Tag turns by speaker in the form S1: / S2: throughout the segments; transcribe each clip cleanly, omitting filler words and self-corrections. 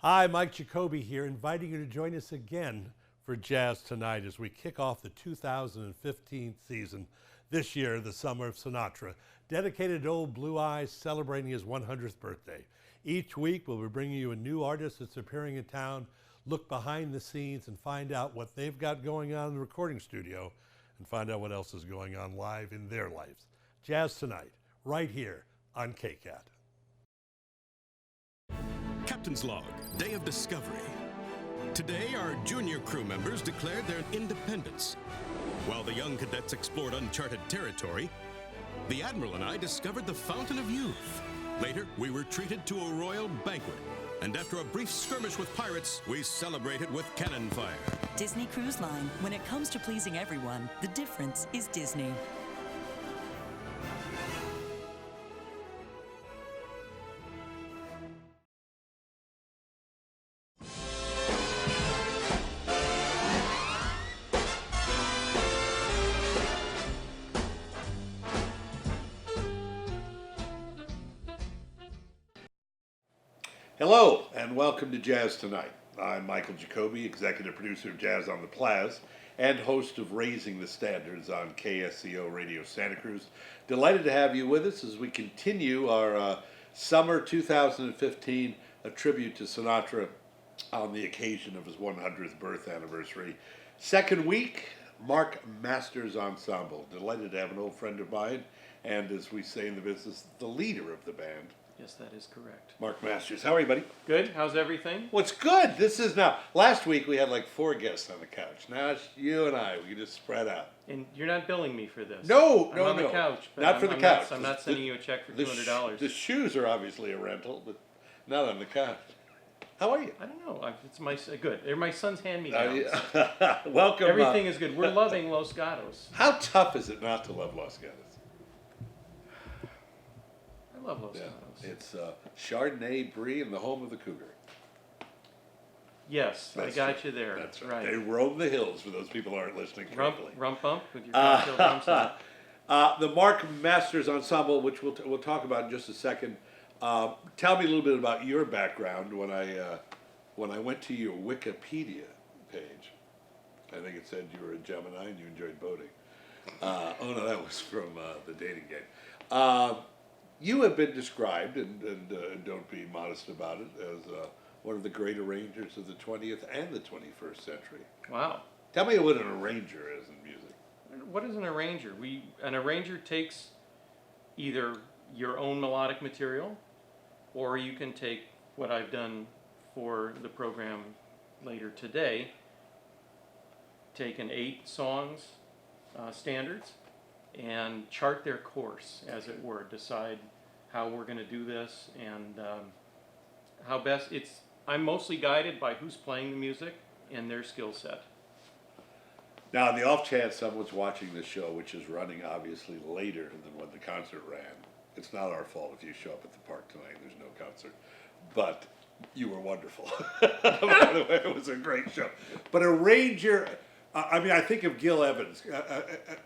S1: Hi, Mike Jacobi here, inviting you to join us again for Jazz Tonight as we kick off the 2015 season. This year, the Summer of Sinatra, dedicated to old Blue Eyes, celebrating his 100th birthday. Each week, we'll be bringing you a new artist that's appearing in town, look behind the scenes and find out what they've got going on in the recording studio and find out what else is going on live in their lives. Jazz Tonight, right here on KCAT.
S2: Captain's Log, Day of Discovery. Today, our junior crew members declared their independence. While the young cadets explored uncharted territory, the Admiral and I discovered the Fountain of Youth. Later, we were treated to a royal banquet. And after a brief skirmish with pirates, we celebrated with cannon fire.
S3: Disney Cruise Line. When it comes to pleasing everyone, the difference is Disney.
S1: Hello, and welcome to Jazz Tonight. I'm Michael Jacobi, executive producer of Jazz on the Plazz, and host of Raising the Standards on KSCO Radio Santa Cruz. Delighted to have you with us as we continue our summer 2015, a tribute to Sinatra on the occasion of his 100th birth anniversary. Second week, Mark Masters Ensemble. Delighted to have an old friend of mine, and as we say in the business, the leader of the band.
S4: Yes, that is correct.
S1: Mark Masters. How are you, buddy?
S4: Good. How's everything?
S1: What's good? This is now. Last week we had like 4 guests on the couch. Now it's you and I. We can just spread out.
S4: And you're not billing me for this.
S1: No,
S4: I'm
S1: no,
S4: on
S1: no.
S4: the couch. But
S1: Not for the couch.
S4: I'm not sending you a check for $200.
S1: The shoes are obviously a rental, but not on the couch. How are you?
S4: I don't know. It's my good. They're my son's hand-me-downs.
S1: Welcome.
S4: Everything is good. We're loving Los Gatos.
S1: How tough is it not to love Los Gatos?
S4: I love Los Gatos.
S1: It's Chardonnay, Brie, and the home of the cougar.
S4: Yes,
S1: That's
S4: I got
S1: true.
S4: you there.
S1: That's right. They roam the hills for those people who aren't listening correctly.
S4: Rump bump with your cocktail drumstick.
S1: The Mark Masters Ensemble, which we'll talk about in just a second. Tell me a little bit about your background. When I went to your Wikipedia page, I think it said you were a Gemini and you enjoyed boating. Oh no, that was from the dating game. You have been described, and don't be modest about it, as one of the great arrangers of the 20th and the 21st century.
S4: Wow.
S1: Tell me what an arranger is in music.
S4: What is an arranger? An arranger takes either your own melodic material, or you can take what I've done for the program later today, taken 8 songs, standards, and chart their course, as it were, decide how we're going to do this and how best. I'm mostly guided by who's playing the music and their skill set.
S1: Now, on the off chance someone's watching this show, which is running obviously later than when the concert ran, it's not our fault if you show up at the park tonight and there's no concert. But you were wonderful. By the way, it was a great show. But arranger, I think of Gil Evans.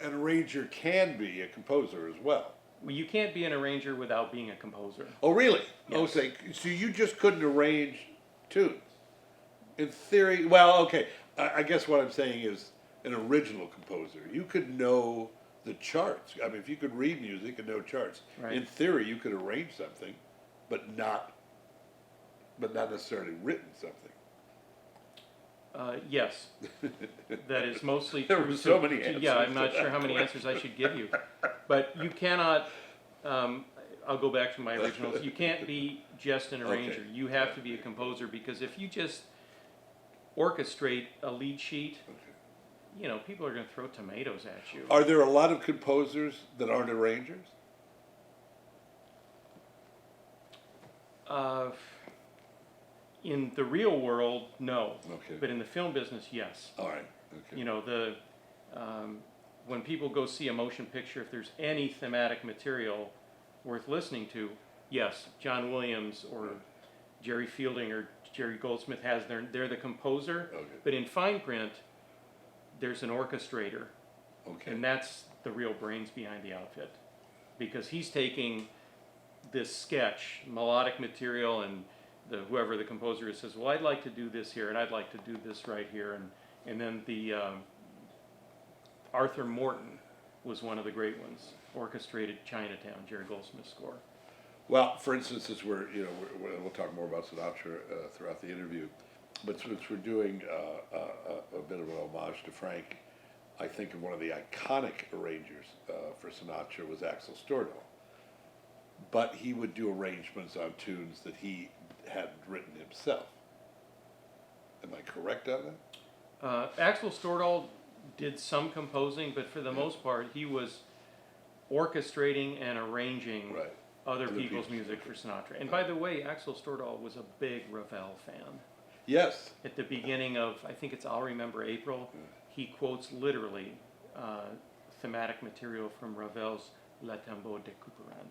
S1: An arranger can be a composer as well.
S4: Well, you can't be an arranger without being a composer.
S1: Oh, really?
S4: Yes.
S1: Oh, so you just couldn't arrange tunes? In theory, well, okay. I guess what I'm saying is an original composer. You could know the charts. I mean, if you could read music and know charts,
S4: Right.
S1: In theory, you could arrange something, but not necessarily written something.
S4: Yes, that is mostly
S1: There
S4: true.
S1: were so many answers
S4: Yeah, I'm
S1: to
S4: not
S1: that
S4: sure how many answers I should give you, but you cannot. I'll go back to my originals. You can't be just an arranger.
S1: Okay.
S4: You have to be a composer, because if you just orchestrate a lead sheet, people are going to throw tomatoes at you.
S1: Are there a lot of composers that aren't arrangers?
S4: In the real world, no.
S1: Okay.
S4: But in the film business, yes.
S1: All right. Okay.
S4: When people go see a motion picture, if there's any thematic material worth listening to, yes, John Williams or Jerry Fielding or Jerry Goldsmith they're the composer.
S1: Okay.
S4: But in fine print, there's an orchestrator.
S1: Okay.
S4: And that's the real brains behind the outfit, because he's taking this sketch, melodic material, and whoever the composer is says, well, I'd like to do this here, and I'd like to do this right here, and then the Arthur Morton was one of the great ones, orchestrated Chinatown, Jerry Goldsmith's score.
S1: Well, for instance, since we'll talk more about Sinatra throughout the interview, but since we're doing a bit of an homage to Frank, I think of one of the iconic arrangers for Sinatra was Axel Stordahl. But he would do arrangements on tunes that he had written himself. Am I correct on that?
S4: Axel Stordahl did some composing, but for the most part, he was orchestrating and arranging
S1: Right.
S4: other people's music for Sinatra. And by the way, Axel Stordahl was a big Ravel fan.
S1: Yes.
S4: At the beginning of, I think it's I'll Remember April, he quotes literally thematic material from Ravel's La Tombeau de Couperin.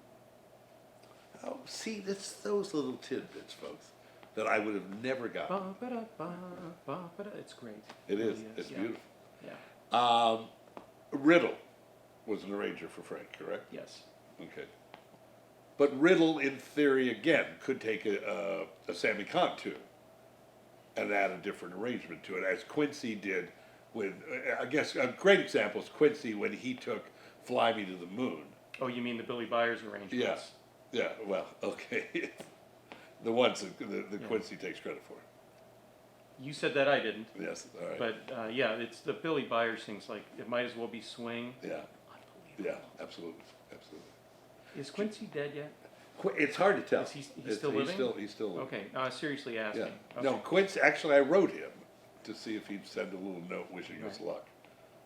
S1: Oh, see, it's those little tidbits, folks, that I would have never gotten.
S4: It's great.
S1: It is.
S4: really
S1: It's
S4: yeah.
S1: beautiful.
S4: Yeah.
S1: Riddle was an arranger for Frank, correct?
S4: Yes.
S1: Okay. But Riddle, in theory, again, could take a Sammy Cahn tune and add a different arrangement to it, as Quincy did with, I guess, a great example is Quincy when he took Fly Me to the Moon.
S4: Oh, you mean the Billy Byers arrangements?
S1: Yes. Yeah, well, okay. The ones that Quincy takes credit for.
S4: You said that, I didn't.
S1: Yes, all right.
S4: But yeah, it's the Billy Byers things, like it might as well be swing.
S1: Yeah,
S4: Unbelievable.
S1: yeah, absolutely, absolutely.
S4: Is Quincy dead yet?
S1: It's hard to tell.
S4: Is he still living?
S1: He's still living.
S4: Okay, no, I was seriously asking.
S1: Yeah.
S4: Okay.
S1: No, Quincy, actually, I wrote him to see if he'd send a little note wishing us
S4: Right.
S1: luck.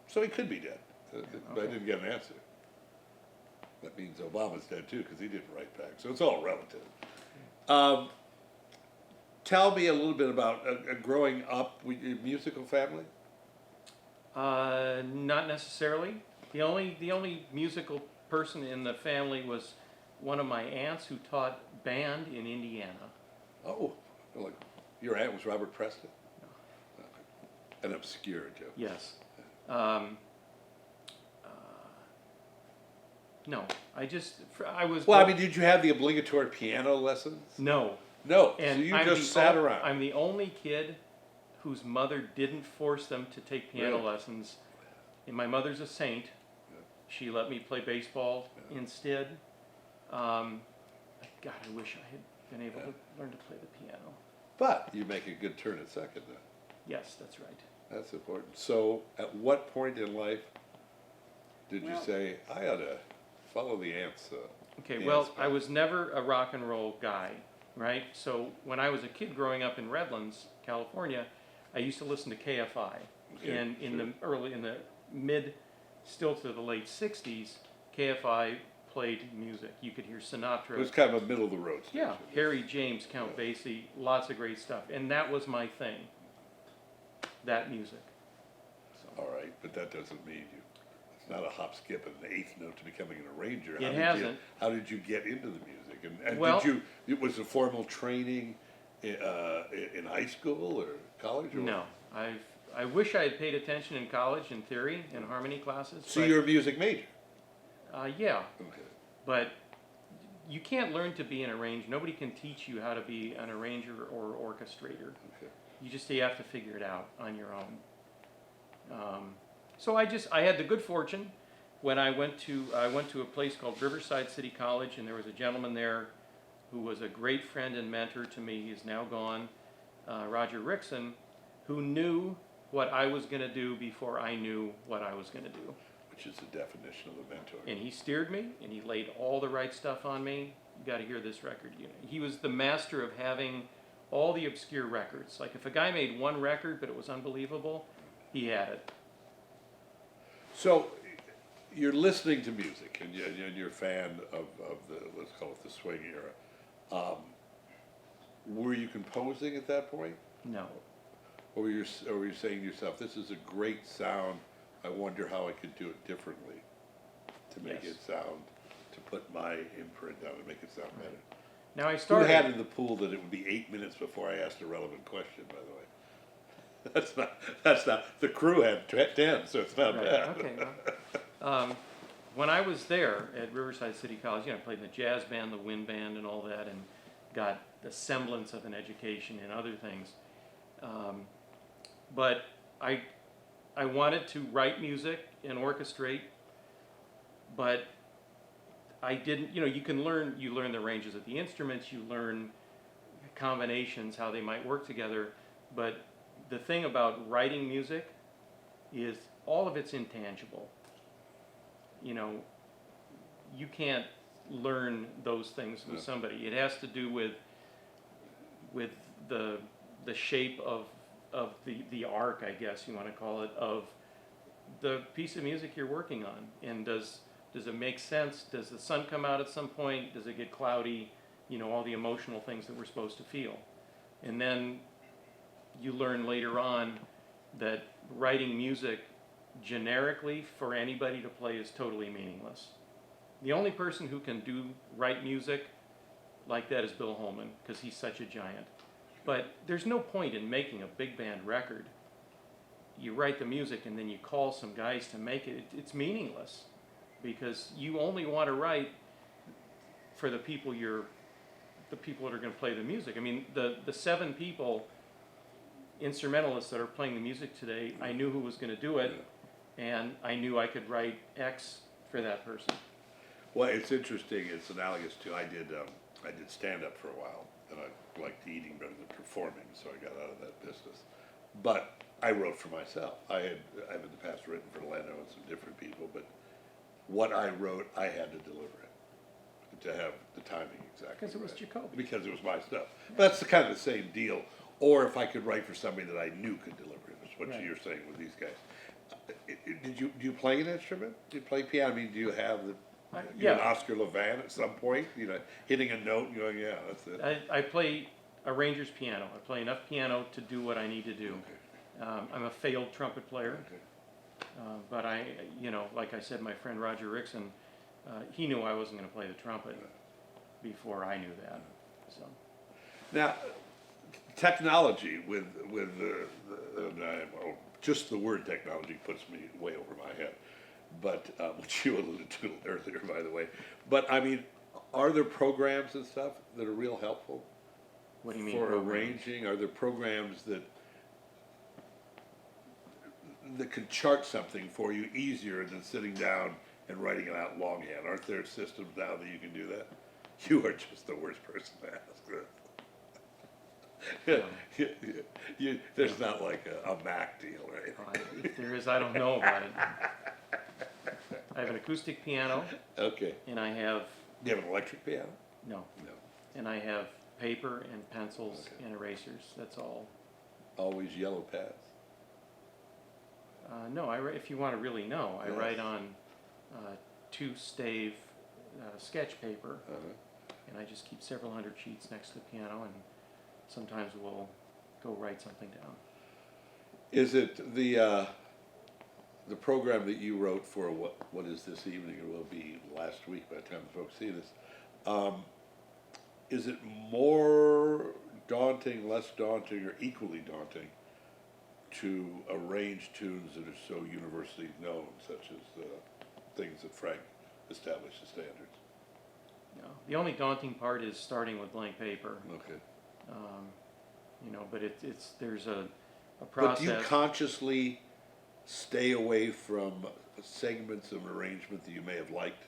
S1: So he could be dead, but I
S4: Okay.
S1: didn't get an answer. That means Obama's dead too, because he didn't write back. So it's all relative. Tell me a little bit about growing up with your musical family.
S4: Not necessarily. The only musical person in the family was one of my aunts who taught band in Indiana.
S1: Oh, like your aunt was Robert Preston? Okay. An obscure joke.
S4: Yes. No, I was.
S1: Well, I mean, did you have the obligatory piano lessons?
S4: No.
S1: No,
S4: And
S1: so you
S4: I'm
S1: just sat around.
S4: I'm the only kid whose mother didn't force them to take piano
S1: Really?
S4: lessons. And my mother's a saint. She let me play baseball instead. God, I wish I had been able to learn to play the piano.
S1: But you make a good turn at second then.
S4: Yes, that's right.
S1: That's important. So at what point in life did you
S4: Well-
S1: say, I ought to follow the ants?
S4: Okay,
S1: the
S4: well,
S1: ants
S4: I was never a rock and roll guy, right? So when I was a kid growing up in Redlands, California, I used to listen to KFI.
S1: Okay,
S4: And in
S1: sure.
S4: the mid, still to the late '60s, KFI played music. You could hear Sinatra.
S1: It was kind of a middle of the road station.
S4: Yeah, Harry James, Count Basie, lots of great stuff, and that was my thing. That music. So.
S1: All right, but that doesn't mean it's not a hop, skip, and an eighth note to becoming an arranger.
S4: It hasn't.
S1: How did you get into the music? And
S4: Well-
S1: it was a formal training in high school or college? Or
S4: No, I wish I had paid attention in college, in theory, in harmony classes.
S1: So
S4: but,
S1: you're a music major?
S4: yeah,
S1: Okay.
S4: but you can't learn to be an arranger. Nobody can teach you how to be an arranger or orchestrator.
S1: Okay.
S4: You have to figure it out on your own. So I had the good fortune when I went to a place called Riverside City College, and there was a gentleman there who was a great friend and mentor to me. He's now gone, Roger Rickson, who knew what I was going to do before I knew what I was going to do.
S1: Which is the definition of a mentor.
S4: And he steered me, and he laid all the right stuff on me. You got to hear this record. He was the master of having all the obscure records. Like if a guy made one record, but it was unbelievable, he had it.
S1: So you're listening to music, and you're a fan of the, let's call it the swing era. Were you composing at that point?
S4: No.
S1: Or were you saying to yourself, this is a great sound, I wonder how I could do it differently to make
S4: Yes.
S1: it sound, to put my imprint on it, make it sound better?
S4: Now I
S1: Who
S4: started.
S1: had in the pool that it would be 8 minutes before I asked a relevant question, by the way? That's not, the crew had 10, so it's not
S4: Right,
S1: bad.
S4: okay. Well, when I was there at Riverside City College, I played in the jazz band, the wind band, and all that, got the semblance of an education in other things. But I wanted to write music and orchestrate, but I didn't, you learn the ranges of the instruments, you learn combinations, how they might work together, but the thing about writing music is all of it's intangible. You can't learn those things with somebody. It has to do with the shape of the arc, I guess you want to call it, of the piece of music you're working on. And does it make sense? Does the sun come out at some point? Does it get cloudy? All the emotional things that we're supposed to feel. And then you learn later on that writing music generically for anybody to play is totally meaningless. The only person who can write music like that is Bill Holman, because he's such a giant. But there's no point in making a big band record. You write the music and then you call some guys to make it. It's meaningless, because you only want to write for the people that are going to play the music. I mean, the 7 people, instrumentalists that are playing the music today, I knew who was going to do it, and I knew I could write X for that person.
S1: Well, it's interesting. It's analogous to I did stand up for a while, and I liked eating better than performing, so I got out of that business. But I wrote for myself. I've in the past written for Leno and some different people, but what I wrote, I had to deliver it to have the timing exactly.
S4: Because it was
S1: right.
S4: Jacobi.
S1: Because it was my stuff. But that's the kind of the same deal. Or if I could write for somebody that I knew could deliver it, is what
S4: Right.
S1: you're saying with these guys. Do you play an instrument? Do you play piano? I mean, do you have
S4: yeah.
S1: an Oscar Levant at some point? Hitting a note and going, yeah, that's it.
S4: I play arranger's piano. I play enough piano to do what I need to do.
S1: Okay.
S4: I'm a failed trumpet player,
S1: Okay.
S4: but like I said, my friend Roger Rickson, he knew I wasn't going to play the trumpet before I knew that. So
S1: Now, technology with just the word technology puts me way over my head, but which you alluded to earlier, by the way. But I mean, are there programs and stuff that are real helpful?
S4: what do you mean
S1: For
S4: programs?
S1: arranging? Are there programs that can chart something for you easier than sitting down and writing it out longhand? Aren't there systems now that you can do that? You are just the worst person to ask. There's not like a Mac deal, right?
S4: If there is, I don't know about it. I have an acoustic piano,
S1: Okay.
S4: and I have
S1: Do you have an electric piano?
S4: no,
S1: No.
S4: and I have paper and pencils
S1: Okay.
S4: and erasers. That's all.
S1: Always yellow pads.
S4: No, if you want to really know, I
S1: Yes.
S4: write on 2-stave sketch paper,
S1: Uh-huh.
S4: and I just keep several hundred sheets next to the piano, and sometimes we'll go write something down.
S1: Is it the program that you wrote for what is this evening, or will be last week by the time the folks see this? Is it more daunting, less daunting, or equally daunting to arrange tunes that are so universally known, such as things that Frank established as standards?
S4: No. The only daunting part is starting with blank paper.
S1: Okay.
S4: But there's a
S1: But
S4: process.
S1: do you consciously stay away from segments of arrangement that you may have liked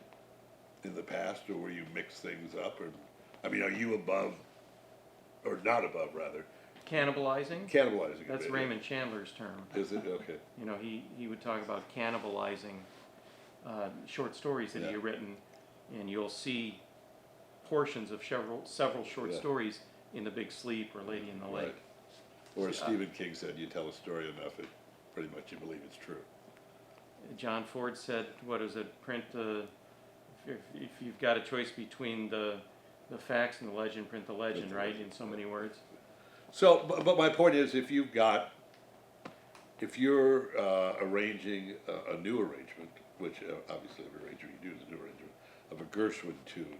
S1: in the past, or where you mix things up? Or, I mean, are you above, or not above, rather,
S4: Cannibalizing?
S1: cannibalizing? a
S4: That's
S1: bit,
S4: Raymond Chandler's term.
S1: Is it? Okay.
S4: He would talk about cannibalizing short stories that he
S1: Yeah.
S4: had written, and you'll see portions of several short
S1: Yeah.
S4: stories in The Big Sleep or Lady in the Lake.
S1: Right. Or as Stephen King said, you tell a story enough, it pretty much you believe it's true.
S4: John Ford said, what is it, print if you've got a choice between the facts and the legend, print the legend, right, in so many words.
S1: So, but my point is, if you're arranging a new arrangement, which obviously every arranger you do is a new arrangement, of a Gershwin tune,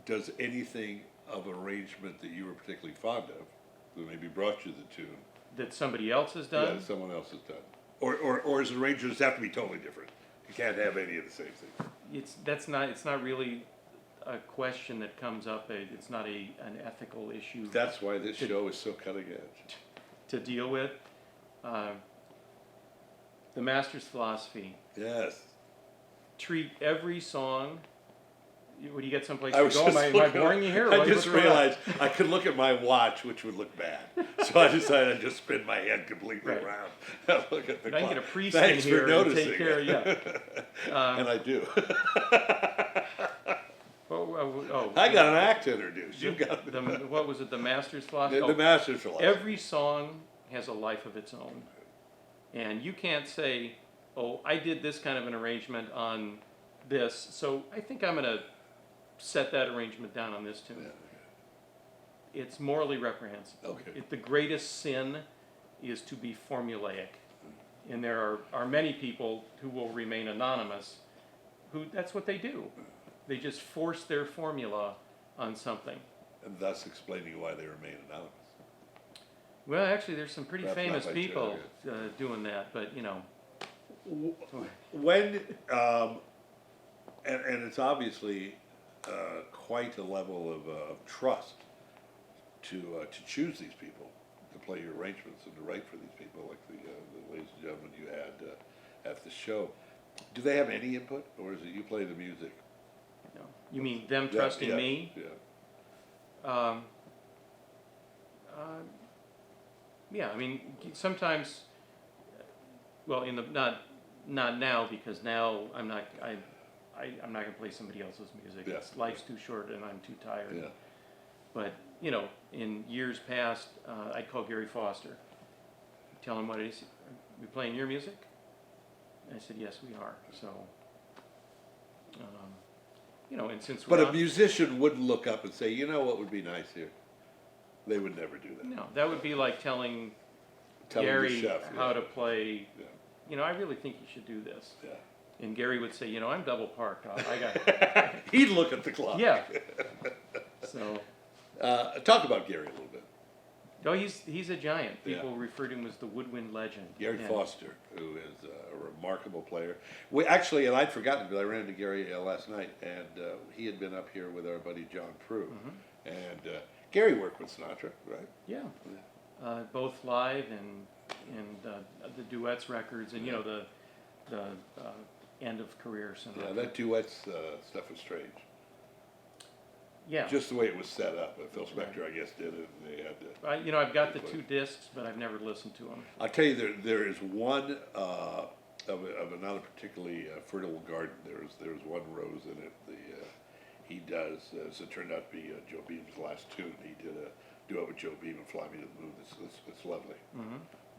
S1: does anything of arrangement that you were particularly fond of, that maybe brought you the tune,
S4: That somebody else has
S1: yeah,
S4: done?
S1: that someone else has done? Or is arrangements have to be totally different? You can't have any of the same thing.
S4: It's not really a question that comes up. It's not an ethical issue
S1: That's why this show is so cutting edge.
S4: to deal with. The master's philosophy:
S1: Yes.
S4: treat every song. When you get someplace
S1: I
S4: to
S1: was
S4: go,
S1: just
S4: am I
S1: looking-
S4: boring you here?
S1: I
S4: What's
S1: just
S4: going on?
S1: realized I could look at my watch, which would look bad. So I decided I'd just spin my head completely
S4: Right.
S1: around. Look at the
S4: I can
S1: clock.
S4: get a priest
S1: Thanks
S4: in
S1: for
S4: here and
S1: noticing.
S4: take care of you.
S1: And I do.
S4: Oh,
S1: I got an act to introduce. You got
S4: what was it? The master's philosophy.
S1: the master's philosophy.
S4: Every song has a life of its own, and you can't say, "Oh, I did this kind of an arrangement on this, so I think I'm going to set that arrangement down on this tune." It's morally reprehensible.
S1: Okay.
S4: The greatest sin is to be formulaic, and there are many people who will remain anonymous, who that's what they do. They just force their formula on something.
S1: And thus explaining why they remain anonymous.
S4: Well, actually, there's some pretty
S1: That's
S4: famous
S1: not my
S4: people
S1: joke,
S4: doing that, but you know.
S1: When, and it's obviously quite a level of trust to choose these people, to play your arrangements and to write for these people, like the ladies and gentlemen you had at the show. Do they have any input, or is it you play the music?
S4: No. You mean them
S1: Yeah,
S4: trusting
S1: yeah,
S4: me?
S1: Yeah.
S4: Yeah, I mean, sometimes, well, not now, because now I'm not going to play somebody else's music.
S1: Yeah.
S4: Life's too short and I'm too tired.
S1: Yeah.
S4: But, you know, in years past, I'd call Gary Foster, tell him what it is. Are we playing your music? And I said, yes, we are. So, you know, and since we're
S1: But a
S4: not-
S1: musician wouldn't look up and say, you know what would be nice here? They would never do that.
S4: No, that would be like telling
S1: Telling the
S4: Gary
S1: chef,
S4: how
S1: yeah.
S4: to play,
S1: Yeah.
S4: you know, I really think you should do this.
S1: Yeah.
S4: And Gary would say, you know, I'm double parked. I got
S1: He'd look at the clock.
S4: Yeah. So,
S1: Talk about Gary a little bit.
S4: no, he's a giant.
S1: Yeah.
S4: People refer to him as the woodwind legend.
S1: Gary
S4: And-
S1: Foster, who is a remarkable player. We actually, and I'd forgotten because I ran into Gary last night, and he had been up here with our buddy John Prue,
S4: Mm-hmm.
S1: and Gary worked with Sinatra, right?
S4: Yeah. Both live and the duets records, and you know the end of career Sinatra.
S1: Yeah, that duets stuff was strange.
S4: Yeah.
S1: Just the way it was set up. Phil Spector, I guess, did it, and they had to.
S4: You know, I've got the 2 discs, but I've never listened to them.
S1: I'll tell you, there is one of another particularly fertile garden. There's one rose in it. He does, as it turned out to be Joe Beam's last tune. He did a duet with Joe Beam and "Fly Me to the Moon." It's lovely,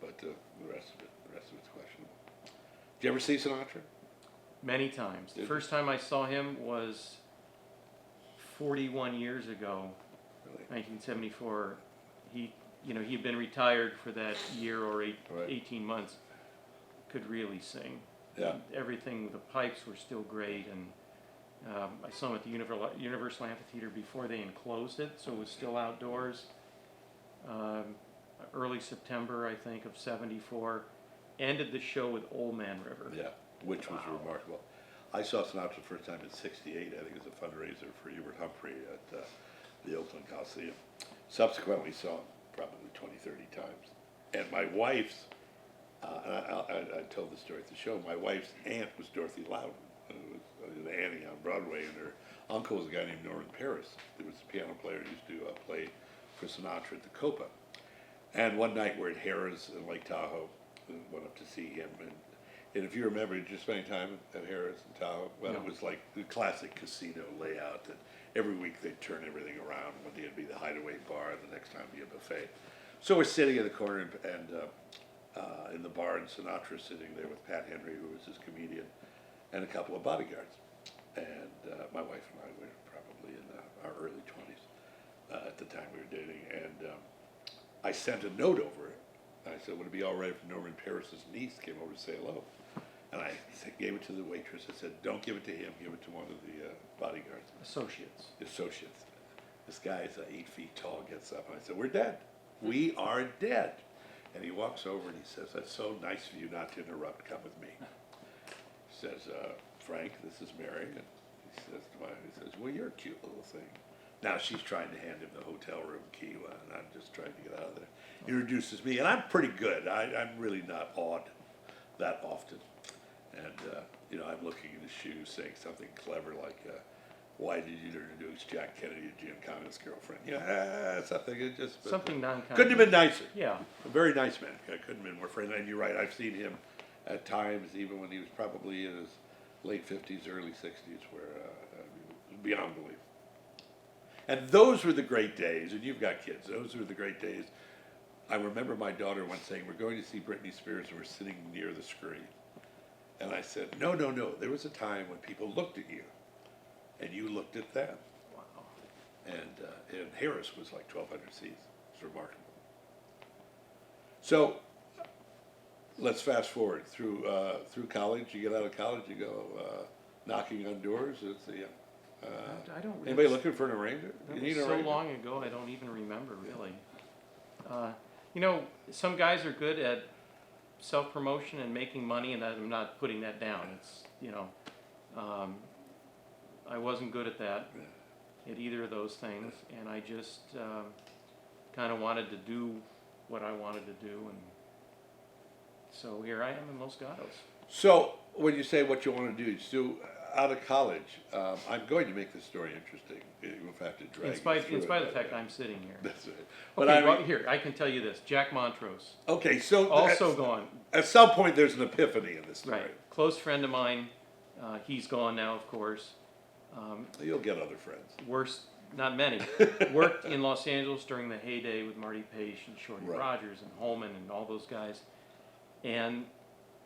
S1: but the rest of it's questionable. Did you ever see Sinatra?
S4: Many times. The
S1: Did
S4: first time I saw him was 41 years ago,
S1: Really?
S4: 1974. He had been retired for that year or
S1: Right.
S4: 18 months. Could really sing.
S1: Yeah.
S4: Everything, the pipes were still great, and I saw him at the Universal Amphitheater before they enclosed it, so it was still outdoors. Early September, I think, of '74. Ended the show with Old Man River.
S1: Yeah, which was remarkable. I saw Sinatra the first time in '68. I think it was a fundraiser for Hubert Humphrey at the Oakland Coliseum. Subsequently saw him probably 20, 30 times. And my wife's, I told the story at the show, my wife's aunt was Dorothy Loudon, who was an Annie on Broadway, and her uncle was a guy named Norman Paris, who was a piano player who used to play for Sinatra at the Copa. And one night we're at Harrah's in Lake Tahoe, and went up to see him, and if you remember, did you spend time at Harrah's in Tahoe? Well,
S4: No.
S1: It was like the classic casino layout, that every week they'd turn everything around. One day it'd be the Hideaway Bar, and the next time it'd be a buffet. So we're sitting in the corner, and in the bar, and Sinatra's sitting there with Pat Henry, who was his comedian, and a couple of bodyguards. And my wife and I were probably in our early 20s at the time we were dating, and I sent a note over it. I said, would it be all right if Norman Paris's niece came over to say hello? And I gave it to the waitress. I said, don't give it to him, give it to one of the bodyguards.
S4: Associates.
S1: Associates. This guy is 8 feet tall, gets up, and I said, we're dead. We are dead. And he walks over and he says, that's so nice of you not to interrupt, come with me. He says, Frank, this is Mary. And he He says to my wife, he says, well, you're a cute little thing. Now she's trying to hand him the hotel room key, and I'm just trying to get out of there. He introduces me, and I'm pretty good. I'm really not awed that often. And, I'm looking at his shoes, saying something clever like, why did you introduce Jack Kennedy to Giancarlo's girlfriend? Something. It just
S4: Something non-kind.
S1: couldn't have been nicer.
S4: Yeah.
S1: A very nice man. Couldn't have been more friendly. And you're right. I've seen him at times, even when he was probably in his late 50s, early 60s, where it was beyond belief. And those were the great days. And you've got kids. Those were the great days. I remember my daughter once saying, "We're going to see Britney Spears, and we're sitting near the screen." And I said, "No. There was a time when people looked at you, and you looked at them."
S4: Wow.
S1: And Harris was like 1,200 seats. It's remarkable. So let's fast forward through college. You get out of college, you go knocking on doors. It's
S4: I don't really.
S1: anybody looking for an arranger?
S4: That
S1: You
S4: was
S1: need an
S4: so
S1: arranger?
S4: long ago, I don't even remember really. Some guys are good at self-promotion and making money, and I'm not putting that down. It's, I wasn't good at that, at either of those things, and I just kind of wanted to do what I wanted to do, and so here I am in Los Gatos.
S1: So when you say what you want to do, so out of college, I'm going to make this story interesting. You'll have to drag
S4: In spite
S1: you
S4: of
S1: through
S4: the
S1: it.
S4: fact I'm sitting here.
S1: That's it. But
S4: Okay,
S1: I
S4: well,
S1: mean,
S4: here, I can tell you this. Jack Montrose,
S1: okay, so
S4: also gone.
S1: at some point there's an epiphany in this story.
S4: Right. Close friend of mine. He's gone now, of course.
S1: You'll get other friends.
S4: Not many. Worked in Los Angeles during the heyday with Marty Page and Shorty
S1: Right.
S4: Rogers and Holman and all those guys. And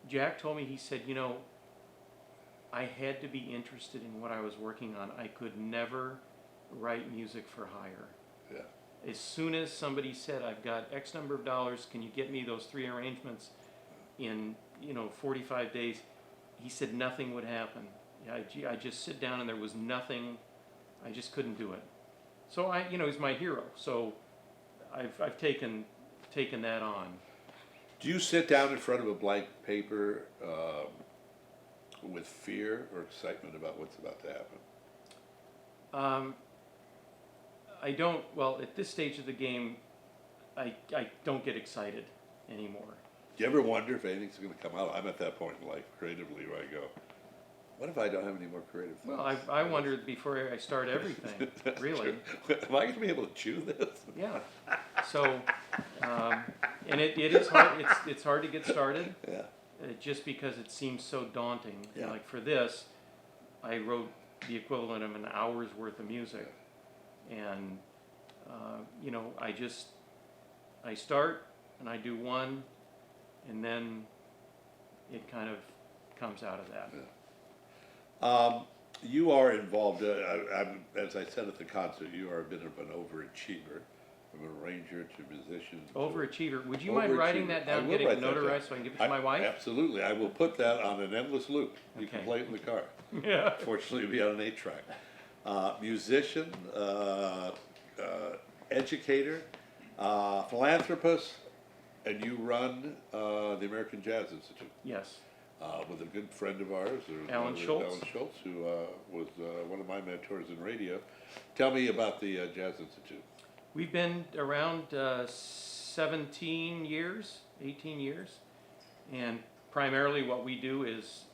S4: Jack told me, he said, I had to be interested in what I was working on. I could never write music for hire.
S1: Yeah.
S4: As soon as somebody said, I've got X number of dollars, can you get me those 3 arrangements in 45 days? He said nothing would happen. I just sit down and there was nothing. I just couldn't do it. So he's my hero. So I've taken that on.
S1: Do you sit down in front of a blank paper with fear or excitement about what's about to happen?
S4: I don't. Well, at this stage of the game, I don't get excited anymore.
S1: Do you ever wonder if anything's going to come out? I'm at that point in life creatively where I go, what if I don't have any more creative thoughts?
S4: Well, I wondered before I start everything, really.
S1: Am I going to be able to chew this?
S4: Yeah. So, and it is hard. It's hard to get started.
S1: Yeah.
S4: Just because it seems so daunting.
S1: Yeah.
S4: Like for this, I wrote the equivalent of an hour's worth of music, and I start and I do one, and then it kind of comes out of that.
S1: Yeah. You are involved, as I said at the concert, you are a bit of an overachiever, from arranger to musician.
S4: Overachiever. Would you mind writing that
S1: I
S4: down,
S1: will
S4: getting it
S1: write that down.
S4: notarized so I can give it to my wife?
S1: Absolutely. I will put that on an endless loop. You can
S4: Okay.
S1: play it in the car.
S4: Yeah.
S1: Fortunately, it'll be on an 8-track. Musician, educator, philanthropist, and you run the American Jazz Institute.
S4: Yes.
S1: With a good friend of ours,
S4: Alan Schultz.
S1: Alan Schultz, who was one of my mentors in radio. Tell me about the Jazz Institute.
S4: We've been around 17 years, 18 years, and primarily what we do is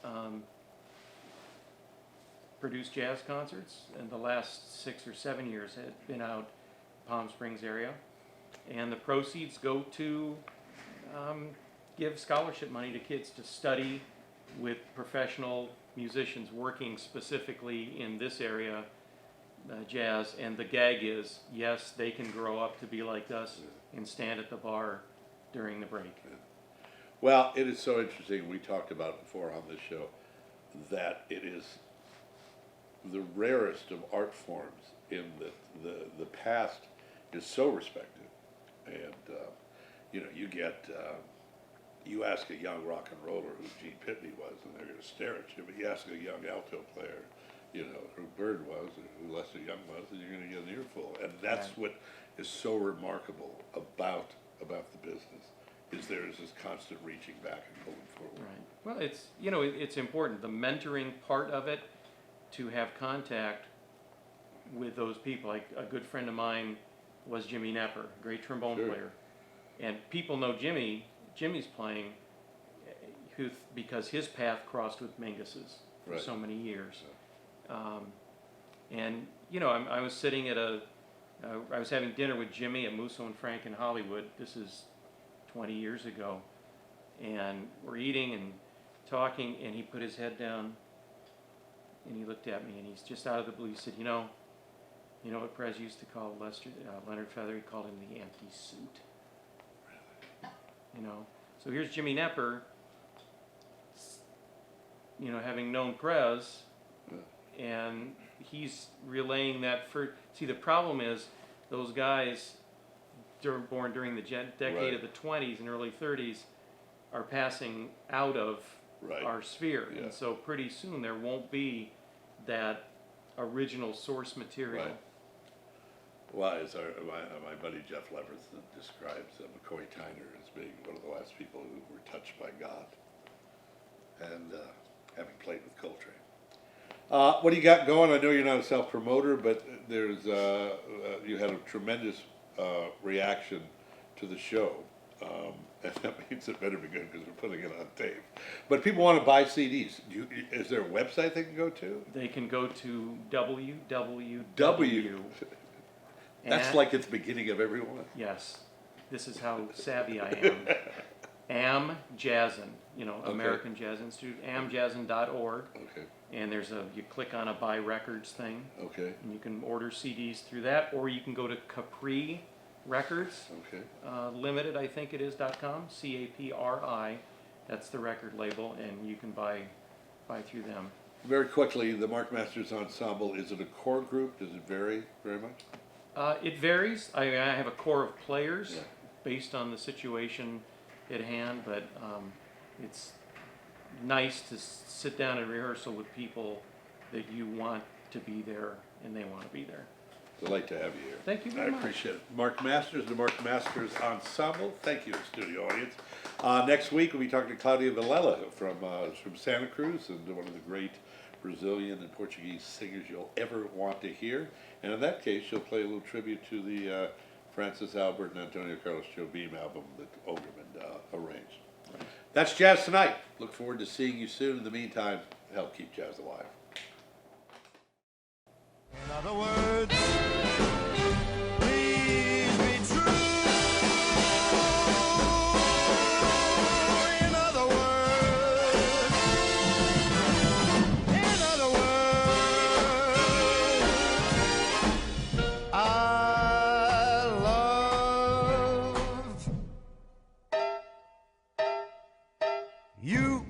S4: produce jazz concerts, and the last 6 or 7 years have been out Palm Springs area, and the proceeds go to give scholarship money to kids to study with professional musicians working specifically in this area, jazz, and the gag is, yes, they can grow up to be like us and stand at the bar during the break.
S1: Well, it is so interesting. We talked about it before on this show that it is the rarest of art forms in the past is so respected, and you get you ask a young rock and roller who Gene Pitney was, and they're going to stare at you. But you ask a young alto player, who Bird was, or who Lester Young was, and you're going to get an earful. And that's
S4: Right.
S1: what is so remarkable about the business, is there is this constant reaching back and pulling forward.
S4: Right. Well, it's it's important. The mentoring part of it, to have contact with those people. Like a good friend of mine was Jimmy Nepper, great trombone
S1: Sure.
S4: player. And people know Jimmy's playing because his path crossed with Mingus's for
S1: Right.
S4: so many years. And, you know, I was sitting at I was having dinner with Jimmy at Musso and Frank in Hollywood. This is 20 years ago. And we're eating and talking, and he put his head down, and he looked at me, and he's just out of the blue. He said, you know what Plazz used to call Leonard Feather? He called him the empty suit. You know, so here's Jimmy Nepper, you know, having known Plazz, and he's relaying that see, the problem is those guys born during the decade
S1: Right.
S4: of the 20s and early 30s are passing out of
S1: Right.
S4: our sphere.
S1: Yeah.
S4: And so pretty soon there won't be that original source material.
S1: Right. Well, as my buddy Jeff Leverson describes McCoy Tyner as being one of the last people who were touched by God, and having played with Coltrane. What do you got going? I know you're not a self-promoter, but there's you had a tremendous reaction to the show, and that means it better be good because we're putting it on tape. But people want to buy CDs. Is there a website they can go to?
S4: They can go to www.
S1: That's like at the beginning of everyone.
S4: Yes, this is how savvy I am. Amjazzin, you know,
S1: Okay.
S4: American Jazz Institute, amjazzin.org.
S1: Okay.
S4: And you click on a buy records thing,
S1: Okay.
S4: and you can order CDs through that, or you can go to Capri Records,
S1: Okay.
S4: Limited, I think it is, .com, CAPRI, that's the record label, and you can buy through them.
S1: Very quickly, the Mark Masters Ensemble, is it a core group? Does it vary very much?
S4: It varies. I have a core of players
S1: Yeah.
S4: based on the situation at hand, but it's nice to sit down and rehearsal with people that you want to be there and they want to be there.
S1: Delight to have you here.
S4: Thank you very
S1: I
S4: much.
S1: appreciate it. Mark Masters, the Mark Masters Ensemble. Thank you, studio audience. Next week we'll be talking to Claudia Villela from Santa Cruz, and one of the great Brazilian and Portuguese singers you'll ever want to hear. And in that case, she'll play a little tribute to the Francis Albert and Antonio Carlos Jobim album that Ogerman arranged. That's Jazz Tonight. Look forward to seeing you soon. In the meantime, help keep jazz alive.
S5: In other words, please be true. In other words, I love you.